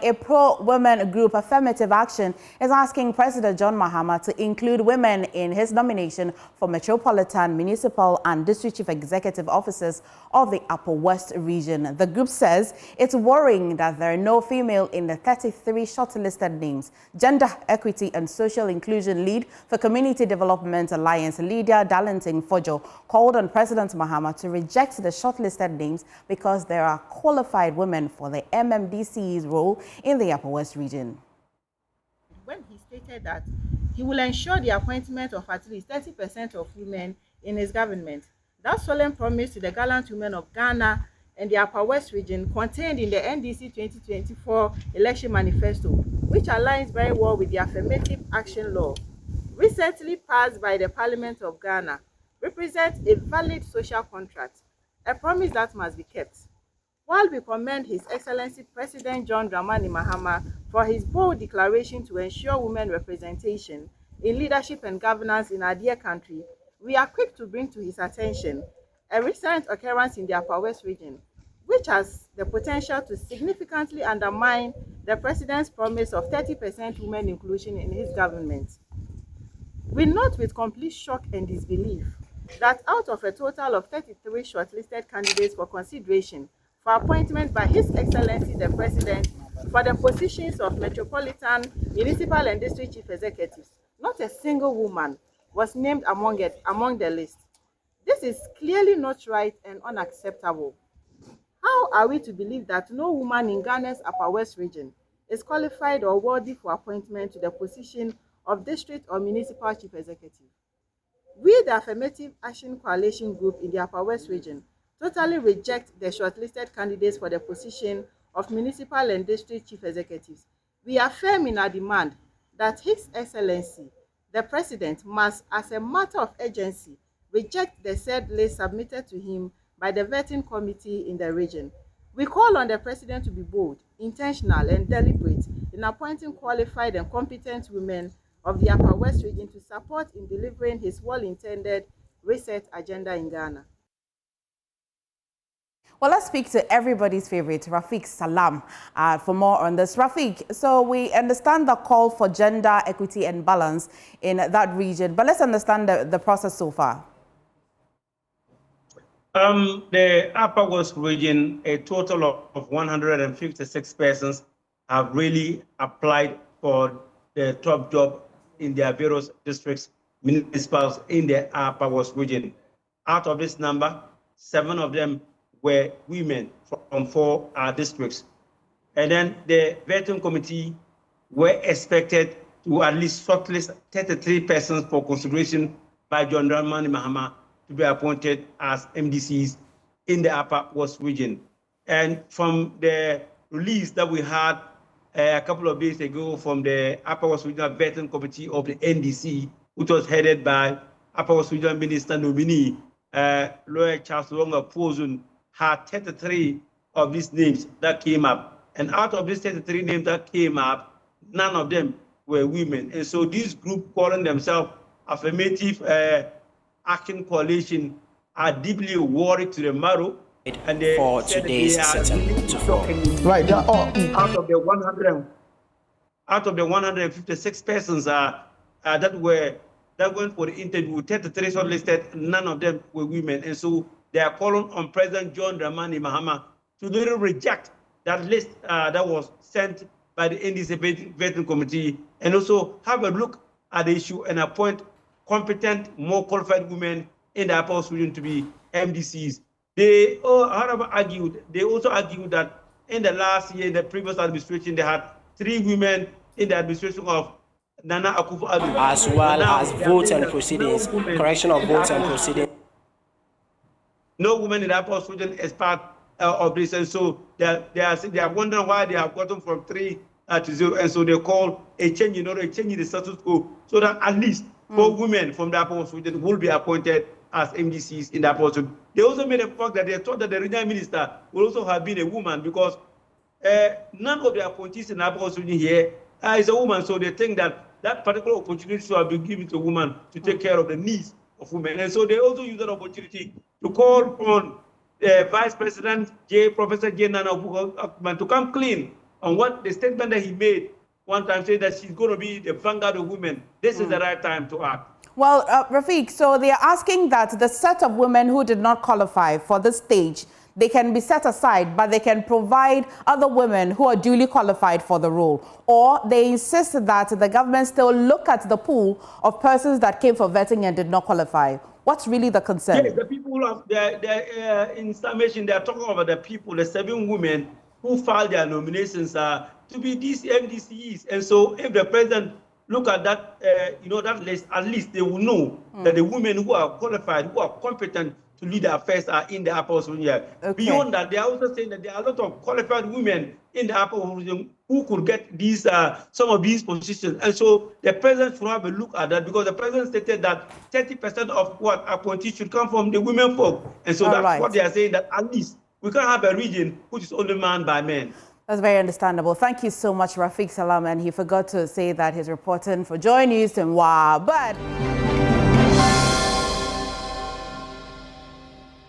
a pro-women group, Affirmative Action, is asking President John Mahama to include women in his nomination for Metropolitan, Municipal and District Chief Executive Officers of the Upper West region. The group says it's worrying that there are no female in the 33 shortlisted names. Gender Equity and Social Inclusion Lead for Community Development Alliance, Lydia Darlington Fojo, called on President Mahama to reject the shortlisted names because there are qualified women for the MMDCE's role in the Upper West region. When he stated that he will ensure the appointment of at least 30% of women in his government, that solemn promise to the gallant women of Ghana and the Upper West region contained in the NDC 2024 election manifesto, which aligns very well with the Affirmative Action Law, recently passed by the Parliament of Ghana, represents a valid social contract, a promise that must be kept. While we commend His Excellency President John Dramani Mahama for his bold declaration to ensure women representation in leadership and governance in our dear country, we are quick to bring to his attention a recent occurrence in the Upper West region, which has the potential to significantly undermine the President's promise of 30% women inclusion in his government. We note with complete shock and disbelief that out of a total of 33 shortlisted candidates for consideration for appointment by His Excellency the President for the positions of Metropolitan, Municipal and District Chief Executives, not a single woman was named among the list. This is clearly not right and unacceptable. How are we to believe that no woman in Ghana's Upper West region is qualified or worthy for appointment to the position of District or Municipal Chief Executive? We, the Affirmative Action Coalition Group in the Upper West region, totally reject the shortlisted candidates for the position of Municipal and District Chief Executives. We affirm in our demand that His Excellency, the President, must, as a matter of urgency, reject the said list submitted to him by the vetting committee in the region. We call on the President to be bold, intentional, and deliberate in appointing qualified and competent women of the Upper West region to support in delivering his well-intended reset agenda in Ghana. Well, let's speak to everybody's favorite, Rafiq Salam, for more on this. Rafiq, so we understand the call for gender equity and balance in that region, but let's understand the process so far. The Upper West region, a total of 156 persons have really applied for the top job in their various districts, municipals in the Upper West region. Out of this number, 7 of them were women from 4 districts. And then the vetting committee were expected to at least shortlist 33 persons for consideration by John Dramani Mahama to be appointed as MDCs in the Upper West region. And from the release that we had a couple of days ago from the Upper West Regional Vetting Committee of the NDC, which was headed by Upper West Regional Minister nominee, Lawyer Charles Wonga Pozun, had 33 of these names that came up. And out of these 33 names that came up, none of them were women. And so this group calling themselves Affirmative Action Coalition are deeply worried to the marrow. And they for said today's session to fall. Right. Out of the 156 persons that went for the interview, 33 shortlisted, none of them were women. And so they are calling on President John Dramani Mahama to literally reject that list that was sent by the NDC vetting committee, and also have a look at the issue and appoint competent, more qualified women in the Upper West region to be MDCs. They also argued that in the last year, in the previous administration, they had 3 women in the administration of Nana Akufo-Addo. As well as votes and proceedings, correction of votes and proceedings. No woman in the Upper West region is part of this, and so they are wondering why they have gotten from 3 to 0, and so they call a change in order to change the status quo, so that at least 4 women from the Upper West region will be appointed as MDCs in the Upper West region. They also made a point that they thought that the regional minister would also have been a woman, because none of the appointees in the Upper West region here is a woman, so they think that that particular opportunity should have been given to a woman to take care of the needs of women. And so they also use that opportunity to call on Vice President Professor J. Nana Akufo-Addo to come clean on what the statement that he made one time, saying that she's going to be the vanguard of women. This is the right time to act. Well, Rafiq, so they are asking that the set of women who did not qualify for this stage, they can be set aside, but they can provide other women who are duly qualified for the role. Or they insist that the government still look at the pool of persons that came for vetting and did not qualify. What's really the concern? Yes, the people of in summation, they are talking about the people, the 7 women who filed their nominations to be these MDCEs. And so if the president look at that, that list, at least they will know that the women who are qualified, who are competent to lead the affairs are in the upper region. Okay. Beyond that, they are also saying that there are a lot of qualified women in the upper region who could get these some of these positions. And so the president should have a look at that, because the president stated that 30% of what appointees should come from the women folk. And so that's what they are saying, that at least we can't have a region which is only manned by men. That's very understandable. Thank you so much, Rafiq Salam. And he forgot to say that he's reporting for Joy News and wow. But